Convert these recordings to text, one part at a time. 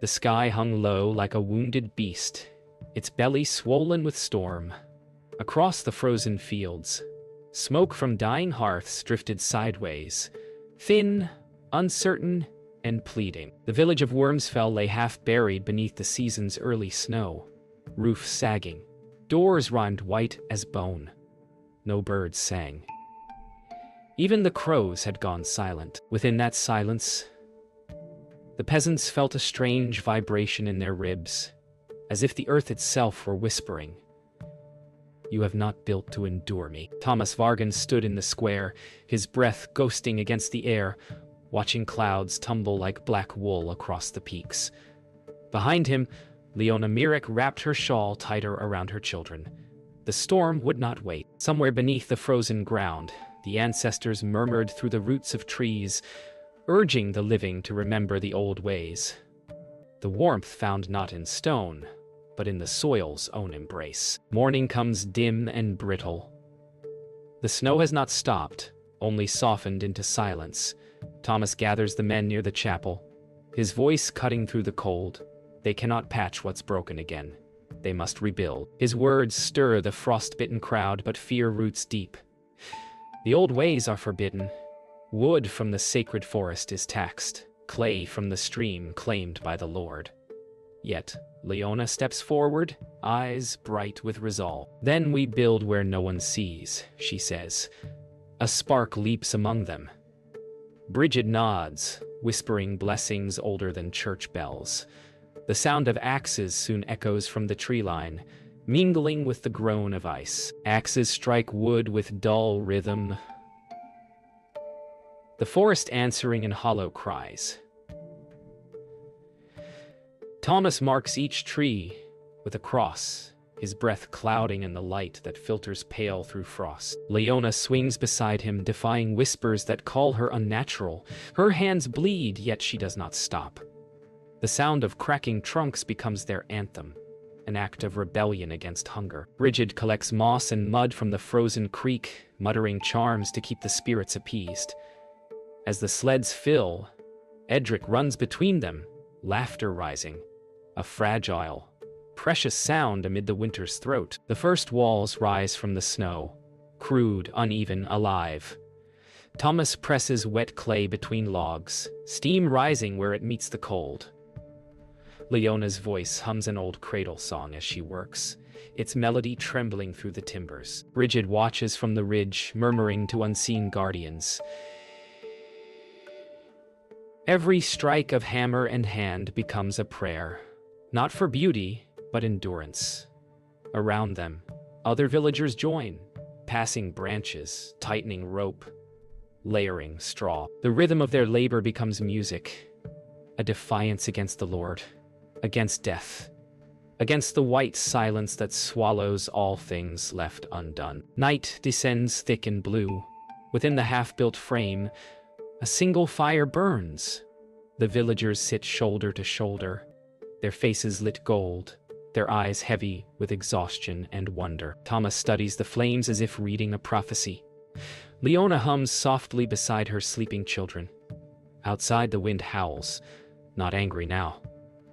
The sky hung low like a wounded beast, its belly swollen with storm. Across the frozen fields, smoke from dying hearths drifted sideways, thin, uncertain, and pleading. The village of Wormsfell lay half-buried beneath the season's early snow, roofs sagging, doors rimed white as bone. No birds sang. Even the crows had gone silent. Within that silence, the peasants felt a strange vibration in their ribs, as if the earth itself were whispering, "You have not built to endure me." Thomas Vargan stood in the square, his breath ghosting against the air, watching clouds tumble like black wool across the peaks. Behind him, Leona Mirek wrapped her shawl tighter around her children. The storm would not wait. Somewhere beneath the frozen ground, the ancestors murmured through the roots of trees, urging the living to remember the old ways. The warmth found not in stone, but in the soil's own embrace. Morning comes dim and brittle. The snow has not stopped, only softened into silence. Thomas gathers the men near the chapel, his voice cutting through the cold. They cannot patch what's broken again. They must rebuild. His words stir the frost-bitten crowd, but fear roots deep. The old ways are forbidden. Wood from the sacred forest is taxed, clay from the stream claimed by the Lord. Yet, Leona steps forward, eyes bright with resolve. "Then we build where no one sees," she says. A spark leaps among them. Bridget nods, whispering blessings older than church bells. The sound of axes soon echoes from the tree line, mingling with the groan of ice. Axes strike wood with dull rhythm, the forest answering in hollow cries. Thomas marks each tree with a cross, his breath clouding in the light that filters pale through frost. Leona swings beside him, defying whispers that call her unnatural. Her hands bleed, yet she does not stop. The sound of cracking trunks becomes their anthem, an act of rebellion against hunger. Bridget collects moss and mud from the frozen creek, muttering charms to keep the spirits appeased. As the sleds fill, Edric runs between them, laughter rising, a fragile, precious sound amid the winter's throat. The first walls rise from the snow, crude, uneven, alive. Thomas presses wet clay between logs, steam rising where it meets the cold. Leona's voice hums an old cradle song as she works, its melody trembling through the timbers. Bridget watches from the ridge, murmuring to unseen guardians. Every strike of hammer and hand becomes a prayer, not for beauty, but endurance. Around them, other villagers join, passing branches, tightening rope, layering straw. The rhythm of their labor becomes music, a defiance against the Lord, against death, against the white silence that swallows all things left undone. Night descends thick and blue. Within the half-built frame, a single fire burns. The villagers sit shoulder to shoulder, their faces lit gold, their eyes heavy with exhaustion and wonder. Thomas studies the flames as if reading a prophecy. Leona hums softly beside her sleeping children. Outside, the wind howls, not angry now,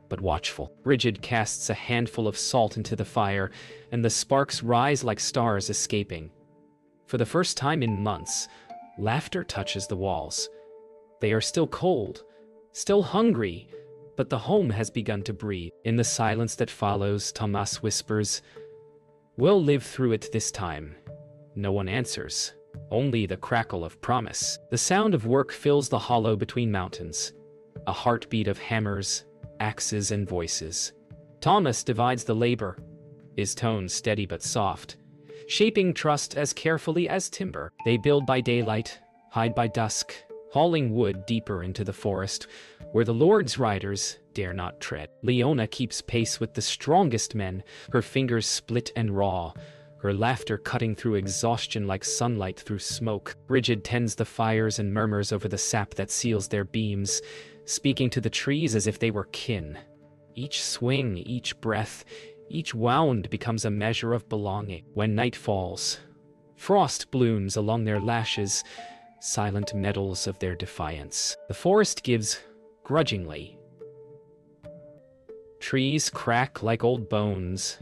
but watchful. Bridget casts a handful of salt into the fire, and the sparks rise like stars escaping. For the first time in months, laughter touches the walls. They are still cold, still hungry, but the home has begun to breathe. In the silence that follows, Thomas whispers, "We'll live through it this time." No one answers, only the crackle of promise. The sound of work fills the hollow between mountains, a heartbeat of hammers, axes, and voices. Thomas divides the labor, his tone steady but soft, shaping trust as carefully as timber. They build by daylight, hide by dusk, hauling wood deeper into the forest, where the Lord's riders dare not tread. Leona keeps pace with the strongest men, her fingers split and raw, her laughter cutting through exhaustion like sunlight through smoke. Bridget tends the fires and murmurs over the sap that seals their beams, speaking to the trees as if they were kin. Each swing, each breath, each wound becomes a measure of belonging. When night falls, frost blooms along their lashes, silent medals of their defiance. The forest gives grudgingly, Trees crack like old bones,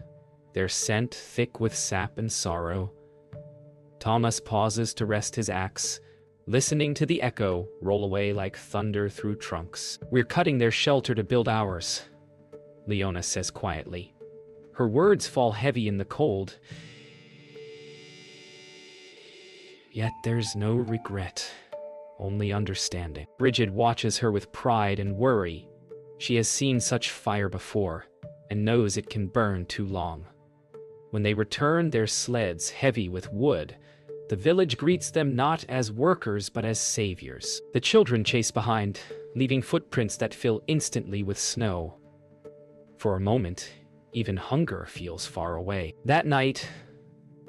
their scent thick with sap and sorrow. Thomas pauses to rest his axe, listening to the echo roll away like thunder through trunks. "We're cutting their shelter to build ours," Leona says quietly. Her words fall heavy in the cold. Yet there's no regret, only understanding. Bridget watches her with pride and worry. She has seen such fire before, and knows it can burn too long. When they return, their sleds heavy with wood, the village greets them not as workers but as saviors. The children chase behind, leaving footprints that fill instantly with snow. For a moment, even hunger feels far away. That night,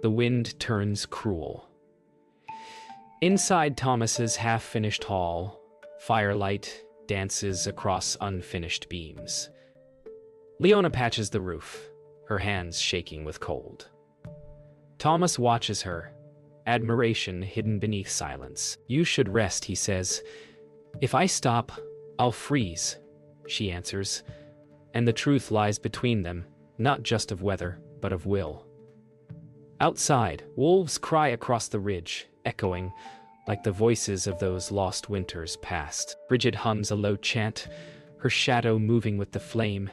the wind turns cruel. Inside Thomas's half-finished hall, firelight dances across unfinished beams. Leona patches the roof, her hands shaking with cold. Thomas watches her, admiration hidden beneath silence. "You should rest," he says. "If I stop, I'll freeze," she answers. And the truth lies between them, not just of weather, but of will. Outside, wolves cry across the ridge, echoing like the voices of those lost winters past. Bridget hums a low chant, her shadow moving with the flame.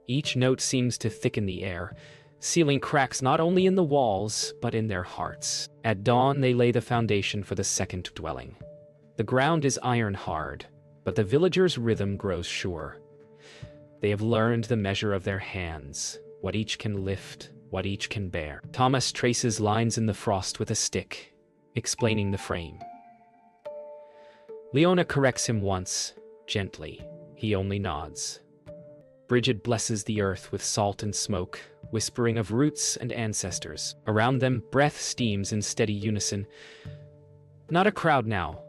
Each note seems to thicken the air, sealing cracks not only in the walls, but in their hearts. At dawn, they lay the foundation for the second dwelling. The ground is iron hard, but the villagers' rhythm grows sure. They have learned the measure of their hands, what each can lift, what each can bear. Thomas traces lines in the frost with a stick, explaining the frame. Leona corrects him once, gently. He only nods. Bridget blesses the earth with salt and smoke, whispering of roots and ancestors. Around them, breath steams in steady unison. Not a crowd now,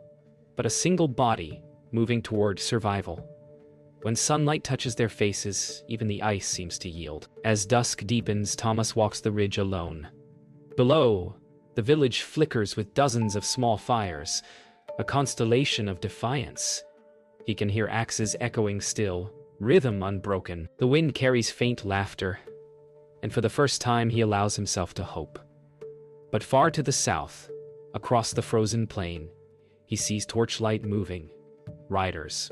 but a single body moving toward survival. When sunlight touches their faces, even the ice seems to yield. As dusk deepens, Thomas walks the ridge alone. Below, the village flickers with dozens of small fires, a constellation of defiance. He can hear axes echoing still, rhythm unbroken. The wind carries faint laughter, and for the first time he allows himself to hope. But far to the south, across the frozen plain, he sees torchlight moving. Riders.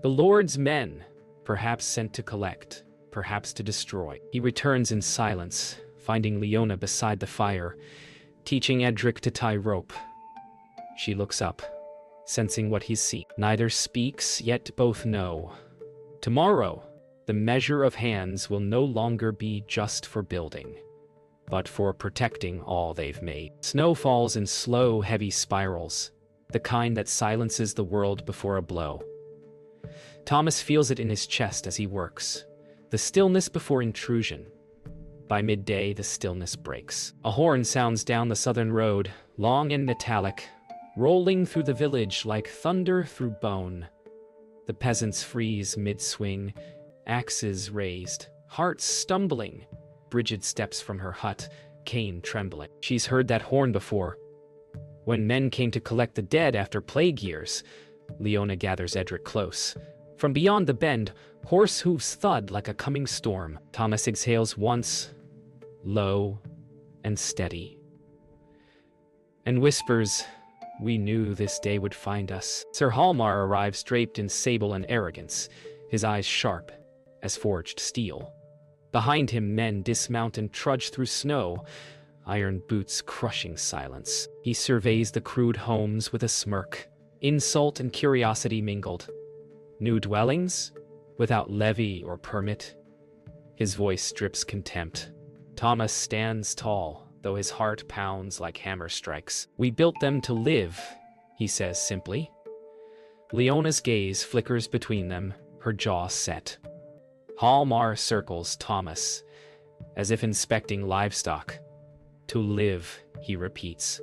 The Lord's men, perhaps sent to collect, perhaps to destroy. He returns in silence, finding Leona beside the fire, teaching Edric to tie rope. She looks up, sensing what he's seen. Neither speaks, yet both know. Tomorrow, the measure of hands will no longer be just for building, but for protecting all they've made. Snow falls in slow, heavy spirals, the kind that silences the world before a blow. Thomas feels it in his chest as he works, the stillness before intrusion. By midday, the stillness breaks. A horn sounds down the southern road, long and metallic, rolling through the village like thunder through bone. The peasants freeze mid-swing, axes raised, hearts stumbling. Bridget steps from her hut, cane trembling. She's heard that horn before. When men came to collect the dead after plague years, Leona gathers Edric close. From beyond the bend, horse hooves thud like a coming storm. Thomas exhales once, low and steady, and whispers, "We knew this day would find us." Sir Hallmar arrives draped in sable and arrogance, his eyes sharp as forged steel. Behind him, men dismount and trudge through snow, iron boots crushing silence. He surveys the crude homes with a smirk, insult and curiosity mingled. New dwellings? Without levy or permit? His voice drips contempt. Thomas stands tall, though his heart pounds like hammer strikes. "We built them to live," he says simply. Leona's gaze flickers between them, her jaw set. Hallmar circles Thomas, as if inspecting livestock. "To live," he repeats.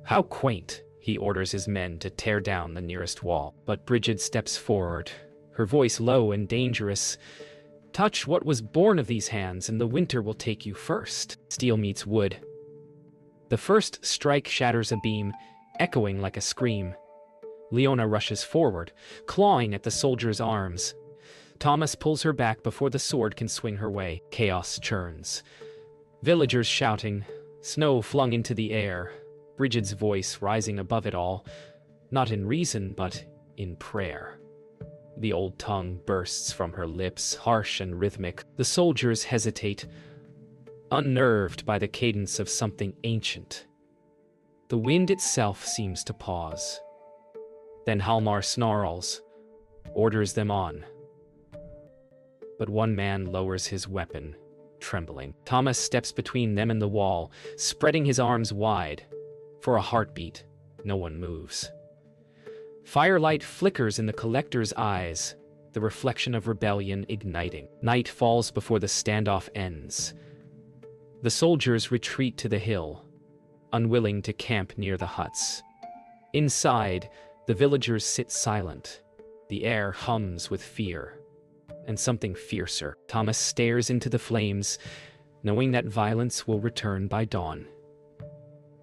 "How quaint." He orders his men to tear down the nearest wall. But Bridget steps forward, her voice low and dangerous. "Touch what was born of these hands, and the winter will take you first." Steel meets wood. The first strike shatters a beam, echoing like a scream. Leona rushes forward, clawing at the soldier's arms. Thomas pulls her back before the sword can swing her way. Chaos churns. Villagers shouting, snow flung into the air, Brigid's voice rising above it all, not in reason, but in prayer. The old tongue bursts from her lips, harsh and rhythmic. The soldiers hesitate, unnerved by the cadence of something ancient. The wind itself seems to pause. Then Halmar snarls, orders them on. But one man lowers his weapon, trembling. Thomas steps between them and the wall, spreading his arms wide. For a heartbeat, no one moves. Firelight flickers in the collector's eyes, the reflection of rebellion igniting. Night falls before the standoff ends. The soldiers retreat to the hill, unwilling to camp near the huts. Inside, the villagers sit silent. The air hums with fear, and something fiercer. Thomas stares into the flames, knowing that violence will return by dawn.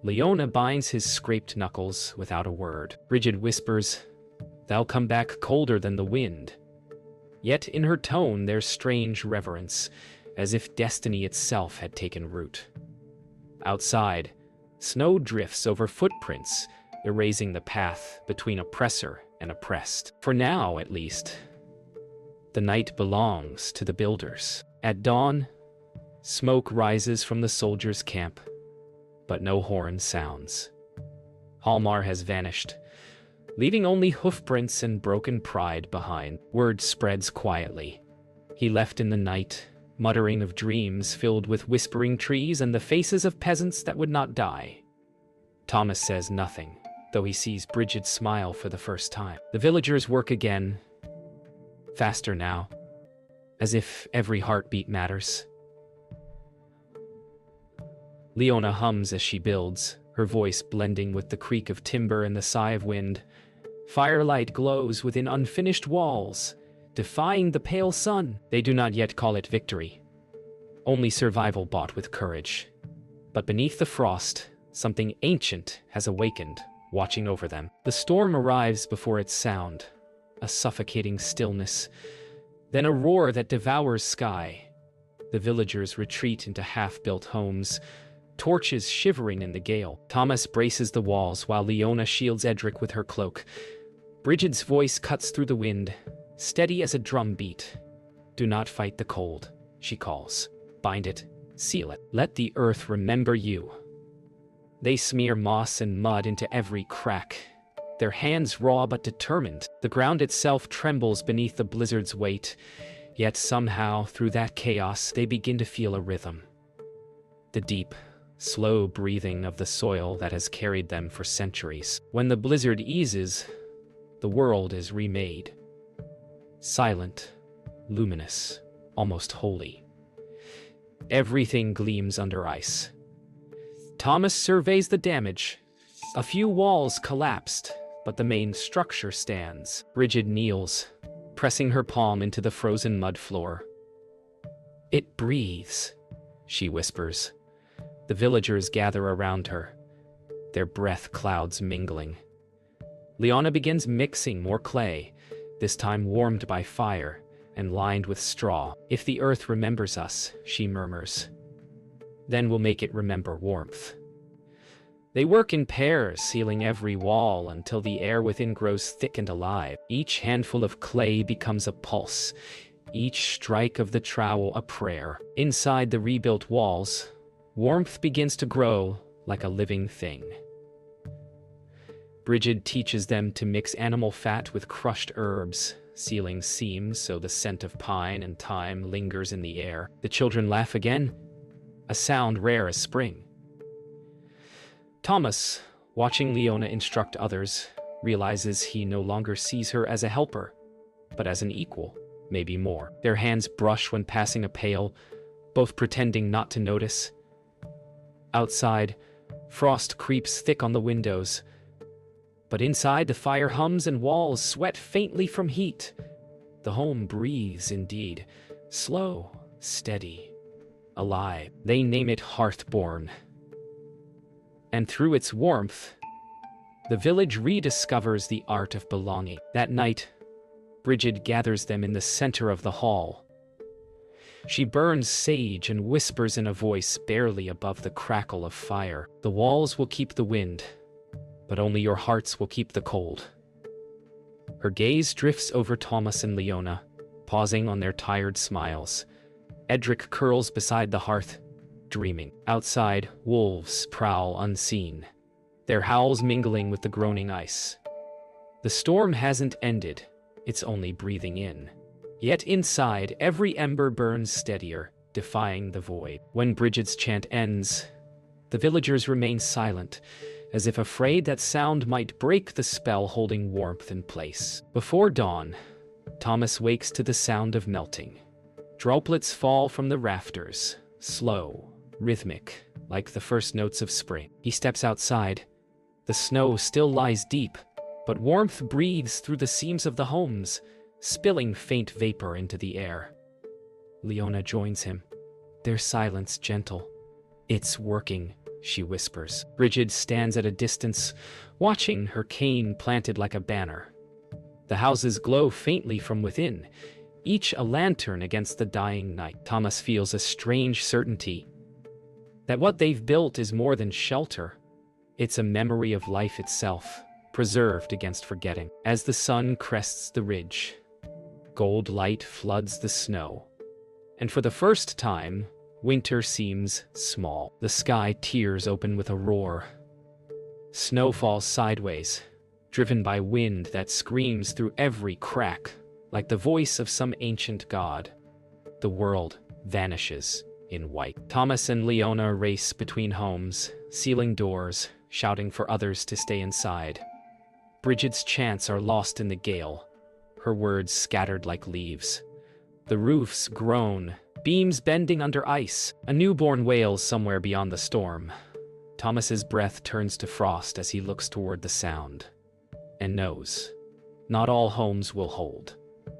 Leona binds his scraped knuckles without a word. Brigid whispers, "Thou come back colder than the wind." Yet in her tone there's strange reverence, as if destiny itself had taken root. Outside, snow drifts over footprints, erasing the path between oppressor and oppressed. For now, at least, the night belongs to the builders. At dawn, smoke rises from the soldiers' camp, but no horn sounds. Halmar has vanished, leaving only hoofprints and broken pride behind. Word spreads quietly. He left in the night, muttering of dreams filled with whispering trees and the faces of peasants that would not die. Thomas says nothing, though he sees Brigid smile for the first time. The villagers work again, faster now, as if every heartbeat matters. Leona hums as she builds, her voice blending with the creak of timber and the sigh of wind. Firelight glows within unfinished walls, defying the pale sun. They do not yet call it victory, only survival bought with courage. But beneath the frost, something ancient has awakened, watching over them. The storm arrives before its sound, a suffocating stillness, then a roar that devours sky. The villagers retreat into half-built homes, torches shivering in the gale. Thomas braces the walls while Leona shields Edric with her cloak. Brigid's voice cuts through the wind, steady as a drum beat. "Do not fight the cold," she calls. "Bind it, seal it. Let the earth remember you." They smear moss and mud into every crack, their hands raw but determined. The ground itself trembles beneath the blizzard's weight, yet somehow, through that chaos, they begin to feel a rhythm. The deep, slow breathing of the soil that has carried them for centuries. When the blizzard eases, the world is remade. Silent, luminous, almost holy. Everything gleams under ice. Thomas surveys the damage. A few walls collapsed, but the main structure stands. Brigid kneels, pressing her palm into the frozen mud floor. "It breathes," she whispers. The villagers gather around her, their breath clouds mingling. Leona begins mixing more clay, this time warmed by fire and lined with straw. "If the earth remembers us," she murmurs, "then we'll make it remember warmth." They work in pairs, sealing every wall until the air within grows thick and alive. Each handful of clay becomes a pulse, each strike of the trowel a prayer. Inside the rebuilt walls, warmth begins to grow like a living thing. Brigid teaches them to mix animal fat with crushed herbs, sealing seams so the scent of pine and thyme lingers in the air. The children laugh again, a sound rare as spring. Thomas, watching Leona instruct others, realizes he no longer sees her as a helper, but as an equal, maybe more. Their hands brush when passing a pail, both pretending not to notice. Outside, frost creeps thick on the windows, but inside the fire hums and walls sweat faintly from heat. The home breathes indeed, slow, steady, alive. They name it Hearthborn. And through its warmth, the village rediscovers the art of belonging. That night, Bridget gathers them in the center of the hall. She burns sage and whispers in a voice barely above the crackle of fire. The walls will keep the wind, but only your hearts will keep the cold. Her gaze drifts over Thomas and Leona, pausing on their tired smiles. Edric curls beside the hearth, dreaming. Outside, wolves prowl unseen, their howls mingling with the groaning ice. The storm hasn't ended, it's only breathing in. Yet inside, every ember burns steadier, defying the void. When Bridget's chant ends, the villagers remain silent, as if afraid that sound might break the spell holding warmth in place. Before dawn, Thomas wakes to the sound of melting. Droplets fall from the rafters, slow, rhythmic, like the first notes of spring. He steps outside. The snow still lies deep, but warmth breathes through the seams of the homes, spilling faint vapor into the air. Leona joins him, their silence gentle. "It's working," she whispers. Bridget stands at a distance, watching, her cane planted like a banner. The houses glow faintly from within, each a lantern against the dying night. Thomas feels a strange certainty that what they've built is more than shelter. It's a memory of life itself, preserved against forgetting. As the sun crests the ridge, gold light floods the snow, and for the first time, winter seems small. The sky tears open with a roar. Snow falls sideways, driven by wind that screams through every crack, like the voice of some ancient god. The world vanishes in white. Thomas and Leona race between homes, sealing doors, shouting for others to stay inside. Bridget's chants are lost in the gale, her words scattered like leaves. The roofs groan, beams bending under ice. A newborn wails somewhere beyond the storm. Thomas's breath turns to frost as he looks toward the sound, and knows, not all homes will hold,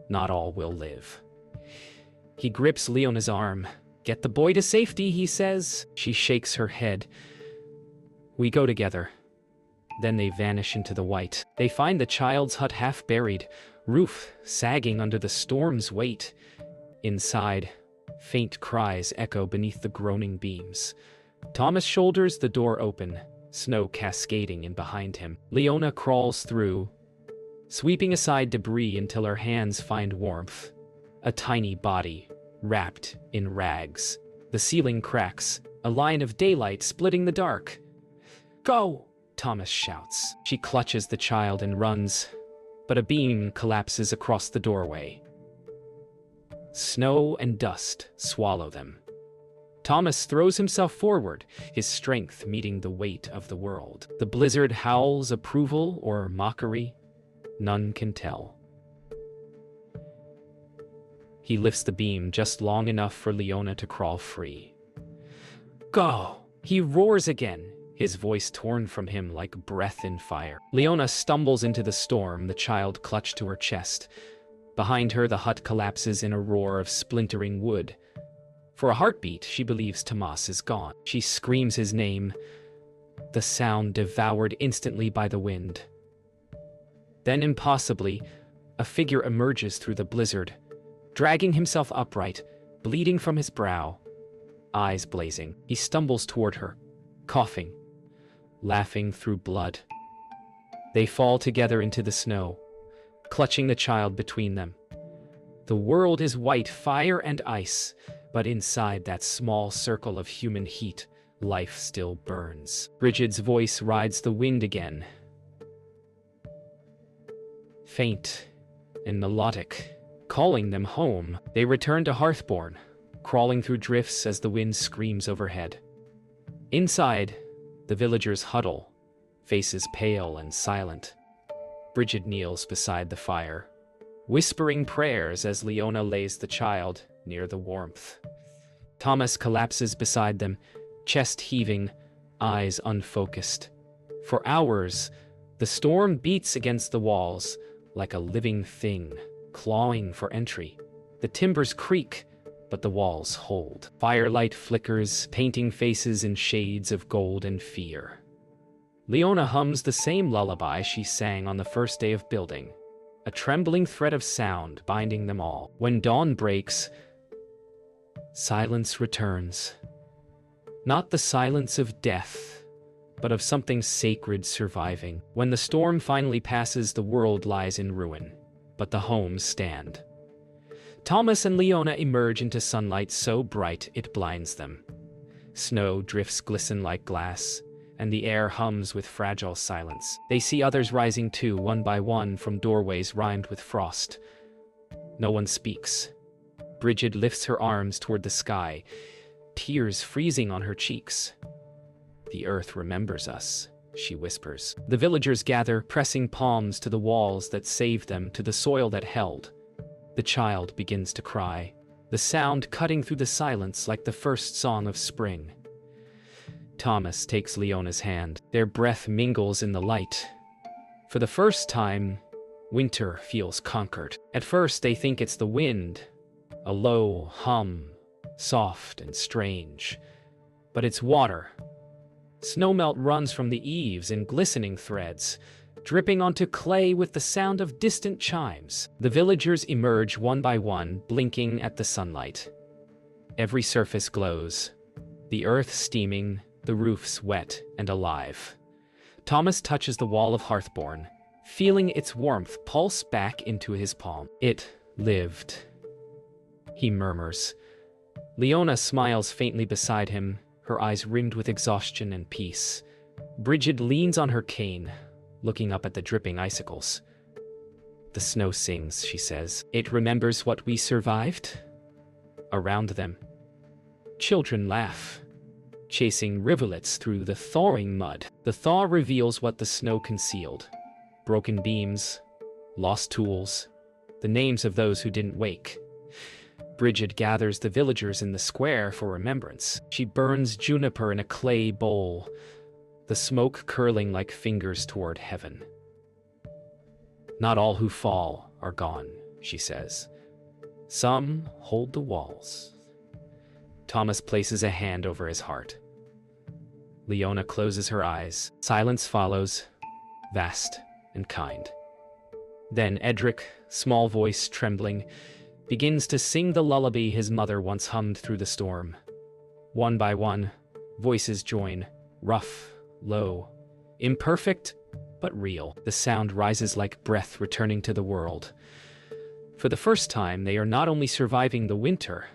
not all will live. He grips Leona's arm. "Get the boy to safety," he says. She shakes her head. "We go together." Then they vanish into the white. They find the child's hut half buried, roof sagging under the storm's weight. Inside, faint cries echo beneath the groaning beams. Thomas shoulders the door open, snow cascading in behind him. Leona crawls through, sweeping aside debris until her hands find warmth. A tiny body, wrapped in rags. The ceiling cracks, a line of daylight splitting the dark. "Go!" Thomas shouts. She clutches the child and runs, but a beam collapses across the doorway. Snow and dust swallow them. Thomas throws himself forward, his strength meeting the weight of the world. The blizzard howls approval or mockery. None can tell. He lifts the beam just long enough for Leona to crawl free. "Go!" He roars again, his voice torn from him like breath in fire. Leona stumbles into the storm, the child clutched to her chest. Behind her, the hut collapses in a roar of splintering wood. For a heartbeat, she believes Tomas is gone. She screams his name, the sound devoured instantly by the wind. Then, impossibly, a figure emerges through the blizzard, dragging himself upright, bleeding from his brow, eyes blazing. He stumbles toward her, coughing, laughing through blood. They fall together into the snow, clutching the child between them. The world is white fire and ice, but inside that small circle of human heat, life still burns. Bridget's voice rides the wind again, faint and melodic, calling them home. They return to Hearthbourne, crawling through drifts as the wind screams overhead. Inside, the villagers huddle, faces pale and silent. Bridget kneels beside the fire, whispering prayers as Leona lays the child near the warmth. Thomas collapses beside them, chest heaving, eyes unfocused. For hours, the storm beats against the walls like a living thing, clawing for entry. The timbers creak, but the walls hold. Firelight flickers, painting faces in shades of gold and fear. Leona hums the same lullaby she sang on the first day of building, a trembling thread of sound binding them all. When dawn breaks, silence returns. Not the silence of death, but of something sacred surviving. When the storm finally passes, the world lies in ruin, but the homes stand. Thomas and Leona emerge into sunlight so bright it blinds them. Snow drifts glisten like glass, and the air hums with fragile silence. They see others rising too, one by one, from doorways rimed with frost. No one speaks. Bridget lifts her arms toward the sky, tears freezing on her cheeks. "The earth remembers us," she whispers. The villagers gather, pressing palms to the walls that saved them, to the soil that held. The child begins to cry, the sound cutting through the silence like the first song of spring. Thomas takes Leona's hand. Their breath mingles in the light. For the first time, winter feels conquered. At first, they think it's the wind, a low hum, soft and strange. But it's water. Snowmelt runs from the eaves in glistening threads, dripping onto clay with the sound of distant chimes. The villagers emerge one by one, blinking at the sunlight. Every surface glows, the earth steaming, the roofs wet and alive. Thomas touches the wall of Hearthborn, feeling its warmth pulse back into his palm. "It lived," he murmurs. Leona smiles faintly beside him, her eyes rimmed with exhaustion and peace. Bridget leans on her cane, looking up at the dripping icicles. "The snow sings," she says. "It remembers what we survived." Around them, children laugh, chasing rivulets through the thawing mud. The thaw reveals what the snow concealed: broken beams, lost tools, the names of those who didn't wake. Bridget gathers the villagers in the square for remembrance. She burns juniper in a clay bowl, the smoke curling like fingers toward heaven. "Not all who fall are gone," she says. "Some hold the walls." Thomas places a hand over his heart. Leona closes her eyes. Silence follows, vast and kind. Then Edric, small voice trembling, begins to sing the lullaby his mother once hummed through the storm. One by one, voices join, rough, low, imperfect, but real. The sound rises like breath returning to the world. For the first time, they are not only surviving the winter,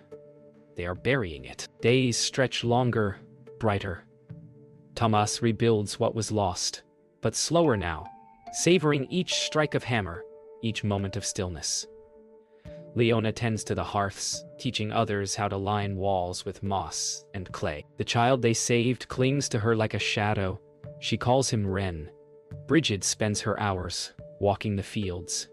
they are burying it. Days stretch longer, brighter. Thomas rebuilds what was lost, but slower now, savoring each strike of hammer, each moment of stillness. Leona tends to the hearths, teaching others how to line walls with moss and clay. The child they saved clings to her like a shadow. She calls him Wren. Bridget spends her hours walking the fields,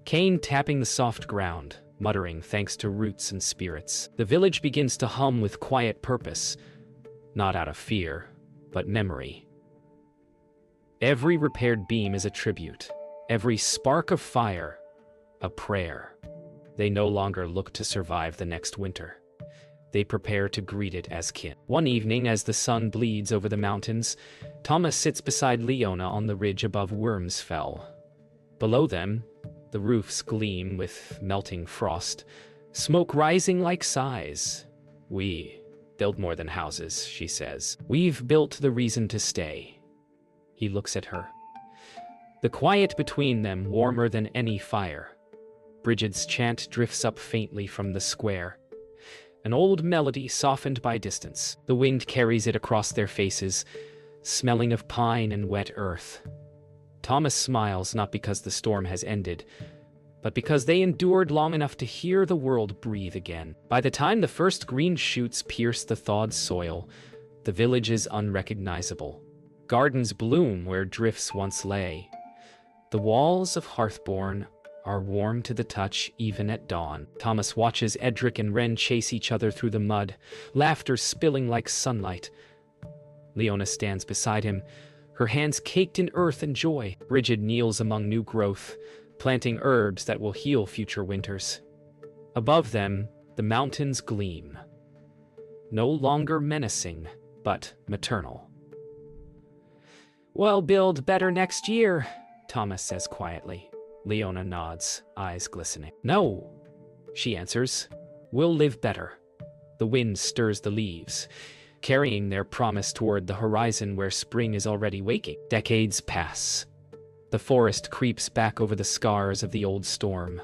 Cain tapping the soft ground, muttering thanks to roots and spirits. The village begins to hum with quiet purpose, not out of fear, but memory. Every repaired beam is a tribute, every spark of fire, a prayer. They no longer look to survive the next winter. They prepare to greet it as kin. One evening, as the sun bleeds over the mountains, Thomas sits beside Leona on the ridge above Wormsfell. Below them, the roofs gleam with melting frost, smoke rising like sighs. "We build more than houses," she says. "We've built the reason to stay." He looks at her. The quiet between them warmer than any fire. Bridget's chant drifts up faintly from the square, an old melody softened by distance. The wind carries it across their faces, smelling of pine and wet earth. Thomas smiles, not because the storm has ended, but because they endured long enough to hear the world breathe again. By the time the first green shoots pierce the thawed soil, the village is unrecognizable. Gardens bloom where drifts once lay. The walls of Hearthborn are warm to the touch even at dawn. Thomas watches Edric and Wren chase each other through the mud, laughter spilling like sunlight. Leona stands beside him, her hands caked in earth and joy. Bridget kneels among new growth, planting herbs that will heal future winters. Above them, the mountains gleam, no longer menacing, but maternal. "We'll build better next year," Thomas says quietly. Leona nods, eyes glistening. No, she answers. We'll live better. The wind stirs the leaves, carrying their promise toward the horizon where spring is already waking. Decades pass. The forest creeps back over the scars of the old storm.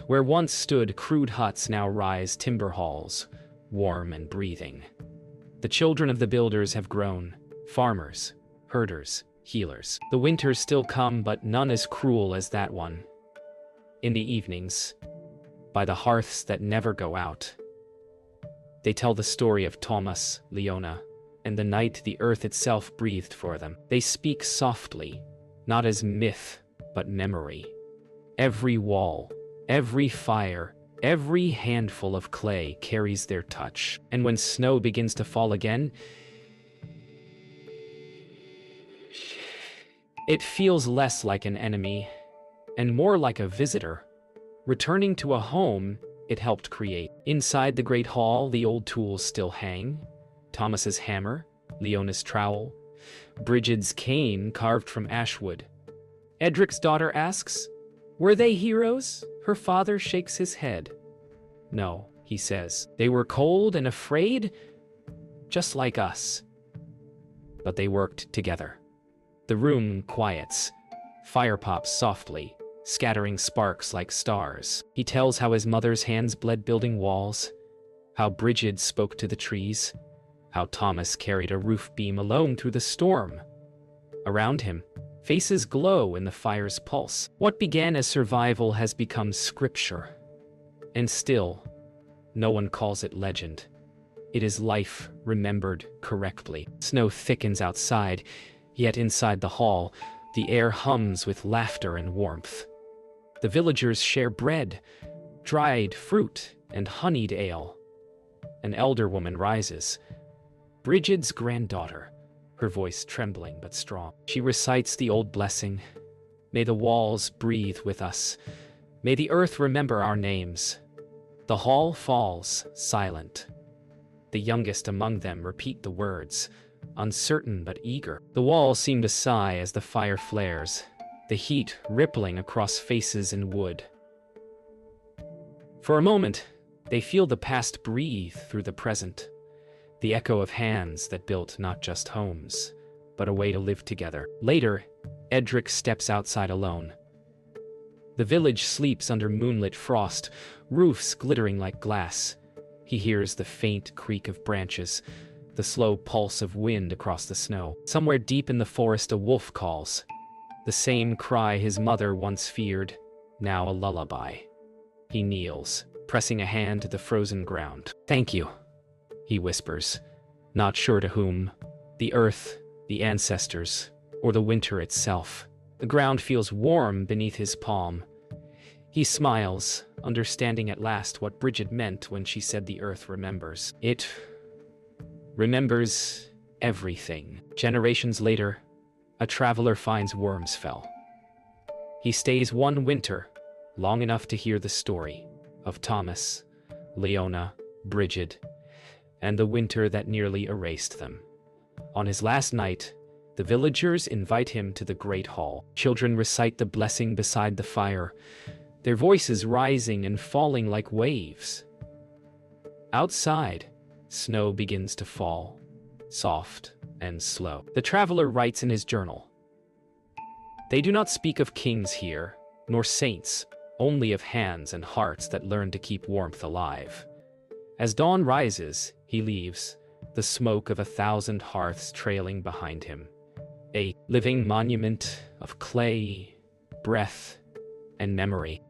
Where once stood crude huts now rise timber halls, warm and breathing. The children of the builders have grown, farmers, herders, healers. The winters still come, but none as cruel as that one. In the evenings, by the hearths that never go out, they tell the story of Thomas, Leona, and the night the earth itself breathed for them. They speak softly, not as myth, but memory. Every wall, every fire, every handful of clay carries their touch. And when snow begins to fall again, it feels less like an enemy and more like a visitor, returning to a home it helped create. Inside the great hall, the old tools still hang. Thomas's hammer, Leona's trowel, Brigid's cane carved from ashwood. Edric's daughter asks, "Were they heroes?" Her father shakes his head. "No," he says. "They were cold and afraid, just like us. But they worked together." The room quiets. Fire pops softly, scattering sparks like stars. He tells how his mother's hands bled building walls, how Brigid spoke to the trees, how Thomas carried a roof beam alone through the storm. Around him, faces glow in the fire's pulse. What began as survival has become scripture. And still, no one calls it legend. It is life remembered correctly. Snow thickens outside, yet inside the hall, the air hums with laughter and warmth. The villagers share bread, dried fruit, and honeyed ale. An elder woman rises, Brigid's granddaughter, her voice trembling but strong. She recites the old blessing. "May the walls breathe with us. May the earth remember our names." The hall falls, silent. The youngest among them repeat the words, uncertain but eager. The walls seem to sigh as the fire flares, the heat rippling across faces and wood. For a moment, they feel the past breathe through the present, the echo of hands that built not just homes, but a way to live together. Later, Edric steps outside alone. The village sleeps under moonlit frost, roofs glittering like glass. He hears the faint creak of branches, the slow pulse of wind across the snow. Somewhere deep in the forest, a wolf calls. The same cry his mother once feared, now a lullaby. He kneels, pressing a hand to the frozen ground. "Thank you," he whispers, not sure to whom. The earth, the ancestors, or the winter itself. The ground feels warm beneath his palm. He smiles, understanding at last what Brigid meant when she said the earth remembers. It remembers everything. Generations later, a traveler finds Wormsfell. He stays one winter, long enough to hear the story of Thomas, Leona, Brigid, and the winter that nearly erased them. On his last night, the villagers invite him to the great hall. Children recite the blessing beside the fire, their voices rising and falling like waves. Outside, snow begins to fall, soft and slow. The traveler writes in his journal, "They do not speak of kings here, nor saints, only of hands and hearts that learn to keep warmth alive." As dawn rises, he leaves, the smoke of 1,000 hearths trailing behind him. A living monument of clay, breath, and memory.